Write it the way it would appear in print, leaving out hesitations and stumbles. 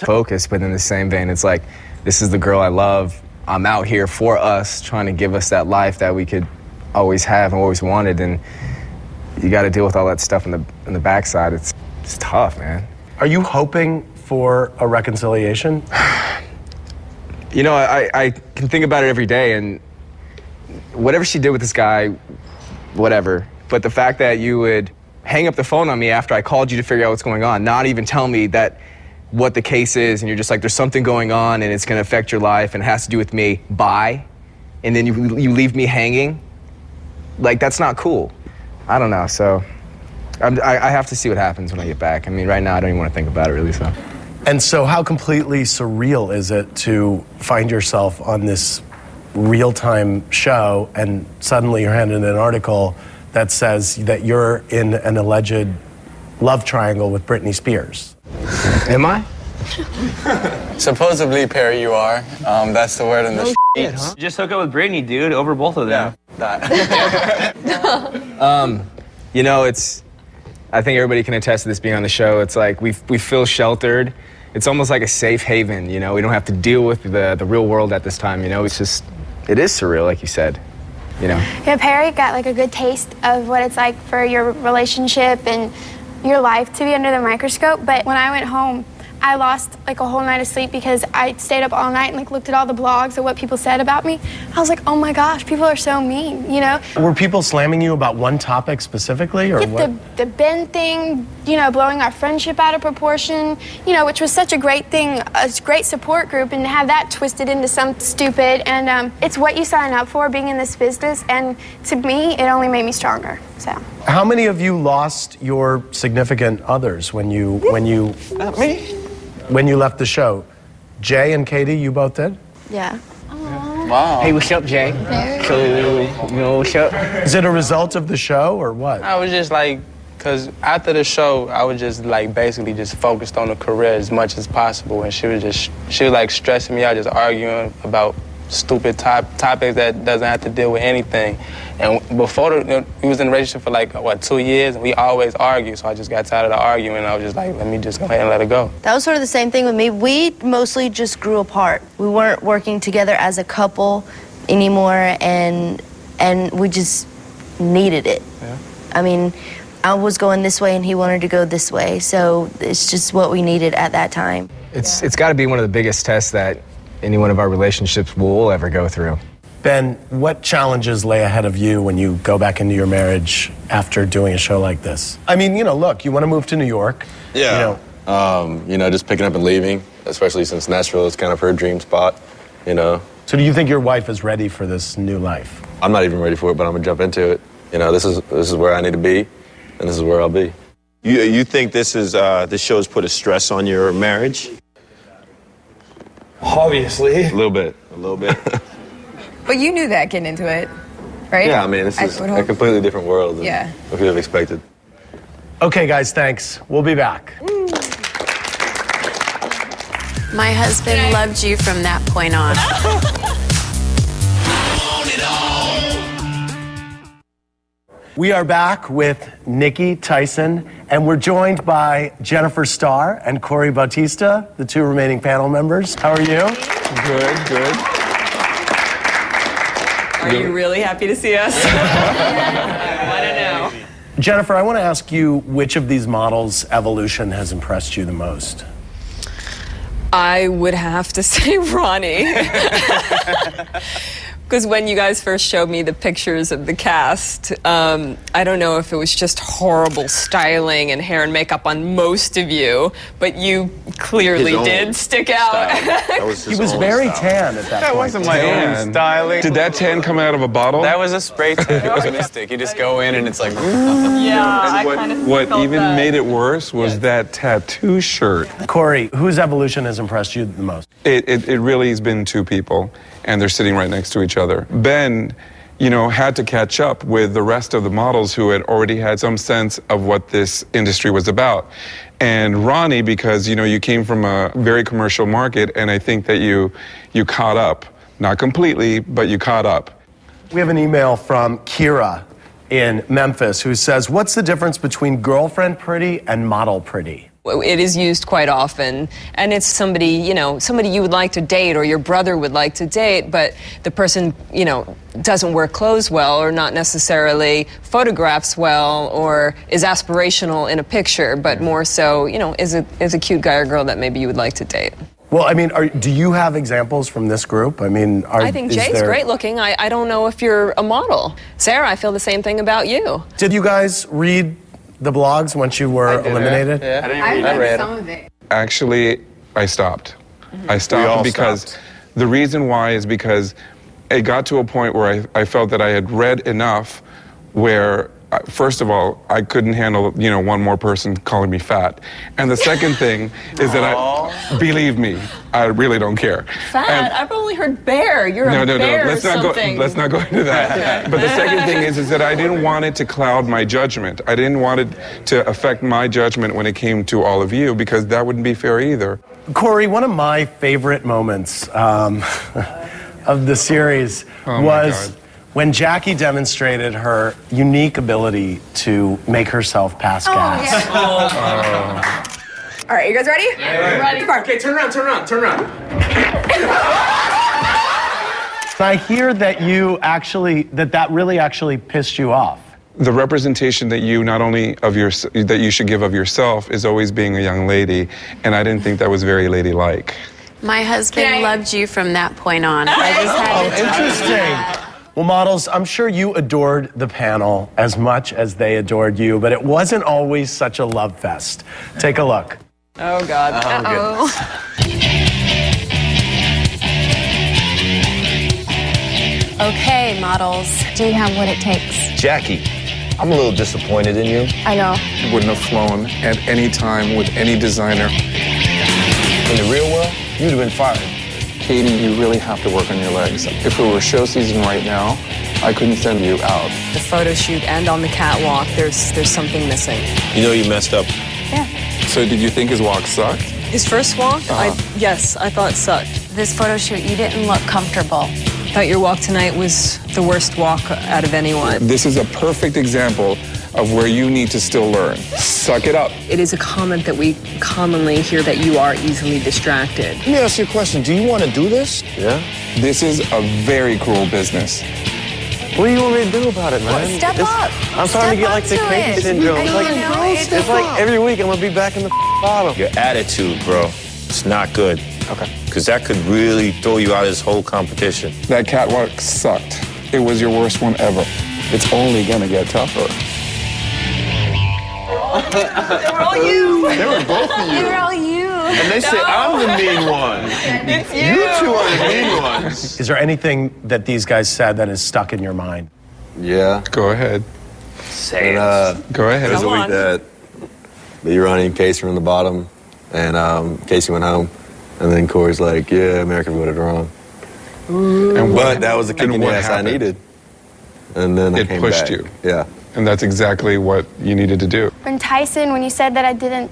focus, but in the same vein, it's like, this is the girl I love. I'm out here for us, trying to give us that life that we could always have and always wanted, and you got to deal with all that stuff in the backside. It's tough, man. Are you hoping for a reconciliation? You know, I can think about it every day, and whatever she did with this guy, whatever. But the fact that you would hang up the phone on me after I called you to figure out what's going on, not even tell me what the case is, and you're just like, there's something going on and it's going to affect your life and it has to do with me, bye. And then you leave me hanging. Like, that's not cool. I don't know, so I have to see what happens when I get back. I mean, right now I don't even want to think about it, really, so. And so how completely surreal is it to find yourself on this real-time show and suddenly you're handed an article that says that you're in an alleged love triangle with Britney Spears? Am I? Supposedly, Perry, you are. That's the word in the streets. Huh? Just hook up with Britney, dude, over both of them. Yeah, that. You know, I think everybody can attest to this being on the show. It's like we feel sheltered. It's almost like a safe haven, you know? We don't have to deal with the real world at this time, you know? It is surreal, like you said, you know? Yeah, Perry got like a good taste of what it's like for your relationship and your life to be under the microscope. But when I went home, I lost like a whole night of sleep because I stayed up all night and like looked at all the blogs of what people said about me. I was like, oh my gosh, people are so mean, you know? Were people slamming you about one topic specifically, or what? The Ben thing, you know, blowing our friendship out of proportion, you know, which was such a great thing, a great support group, and to have that twisted into something stupid. And it's what you sign up for, being in this business, and to me, it only made me stronger, so. How many of you lost your significant others when you Not me. when you left the show? Jay and Katie, you both did? Yeah. Wow. Hey, what's up, Jay? So, you know, what's up? Is it a result of the show, or what? I was just like, because after the show, I was just like basically just focused on the career as much as possible. And she was like stressing me out, just arguing about stupid topics that doesn't have to deal with anything. And before we was in a relationship for like, what, 2 years, and we always argue, so I just got tired of the arguing, and I was just like, let me just go ahead and let it go. That was sort of the same thing with me. We mostly just grew apart. We weren't working together as a couple anymore, and we just needed it. Yeah. I mean, I was going this way and he wanted to go this way, so it's just what we needed at that time. It's got to be one of the biggest tests that any one of our relationships will ever go through. Ben, what challenges lay ahead of you when you go back into your marriage after doing a show like this? I mean, you know, look, you want to move to New York. Yeah. You know, just picking up and leaving, especially since Nashville is kind of her dream spot, you know. So do you think your wife is ready for this new life? I'm not even ready for it, but I'm gonna jump into it. You know, this is where I need to be, and this is where I'll be. You think this show's put a stress on your marriage? Obviously. A little bit. But you knew that getting into it, right? Yeah, I mean, this is a completely different world than what we have expected. Okay, guys, thanks. We'll be back. My husband loved you from that point on. We are back with Nikki Tyson, and we're joined by Jennifer Starr and Corey Bautista, the two remaining panel members. How are you? Good. Are you really happy to see us? I want to know. Jennifer, I want to ask you which of these models' evolution has impressed you the most? I would have to say Ronnie. Because when you guys first showed me the pictures of the cast, I don't know if it was just horrible styling and hair and makeup on most of you, but you clearly did stick out. He was very tan at that point. That wasn't my own styling. Did that tan come out of a bottle? That was a spray tan. It was a mystic. You just go in and it's like... Yeah, What even made it worse was that tattoo shirt. Corey, whose evolution has impressed you the most? It really has been two people, and they're sitting right next to each other. Ben, you know, had to catch up with the rest of the models who had already had some sense of what this industry was about. And Ronnie, because, you know, you came from a very commercial market, and I think that you caught up. Not completely, but you caught up. We have an email from Kira in Memphis who says, what's the difference between girlfriend pretty and model pretty? It is used quite often, and it's somebody, you know, somebody you would like to date or your brother would like to date, but the person, you know, doesn't wear clothes well or not necessarily photographs well or is aspirational in a picture, but more so, you know, is a cute guy or girl that maybe you would like to date. Well, I mean, do you have examples from this group? I mean, I think Jay's great looking. I don't know if you're a model. Sarah, I feel the same thing about you. Did you guys read the blogs once you were eliminated? Yeah. I read some of it. Actually, I stopped. I stopped because the reason why is because it got to a point where I felt that I had read enough where, first of all, I couldn't handle, you know, one more person calling me fat. And the second thing is that believe me, I really don't care. Fat? I've only heard bear. You're a bear let's or something. Let's not go into that. But the second thing is that I didn't want it to cloud my judgment. I didn't want it to affect my judgment when it came to all of you, because that wouldn't be fair either. Corey, one of my favorite moments of the series was when Jackie demonstrated her unique ability to make herself pass gas. All right, you guys ready? Yeah. Ready. Okay, turn around. I hear that you actually, that really actually pissed you off. The representation that you not only of your that you should give of yourself is always being a young lady, and I didn't think that was very ladylike. My husband loved you from that point on. I just had to Interesting. Well, models, I'm sure you adored the panel as much as they adored you, but it wasn't always such a love fest. Take a look. Oh, God. Uh-oh. Okay, models. Do you have what it takes? Jackie, I'm a little disappointed in you. I know. It wouldn't have flown at any time with any designer. In the real world, you'd have been fired. Katie, you really have to work on your legs. If it were show season right now, I couldn't send you out. The photo shoot and on the catwalk, there's something missing. You know you messed up. Yeah. So did you think his walk sucked? His first walk? Yes, I thought it sucked. This photo shoot, you didn't look comfortable. I thought your walk tonight was the worst walk out of anyone. This is a perfect example of where you need to still learn. Suck it up. It is a comment that we commonly hear that you are easily distracted. Let me ask you a question. Do you want to do this? Yeah. This is a very cruel business. What do you want me to do about it, man? Step up. I'm starting to get like the crazy syndrome. It's like every week I'm gonna be back in the bottom. Your attitude, bro, it's not good. Okay. Because that could really throw you out of this whole competition. That catwalk sucked. It was your worst one ever. It's only gonna get tougher. They were all you. They were both of you. They were all you. And they say I'm the mean one. It's you. You two are the mean ones. Is there anything that these guys said that is stuck in your mind? Yeah. Go ahead. Say it. Go ahead. It was a week that Ronnie and Casey were in the bottom, and Casey went home, and then Corey's like, "Yeah, America voted wrong." But that was the kick in the ass I needed, and then I came pushed back. you. Yeah. And that's exactly what you needed to do. When you said that I didn't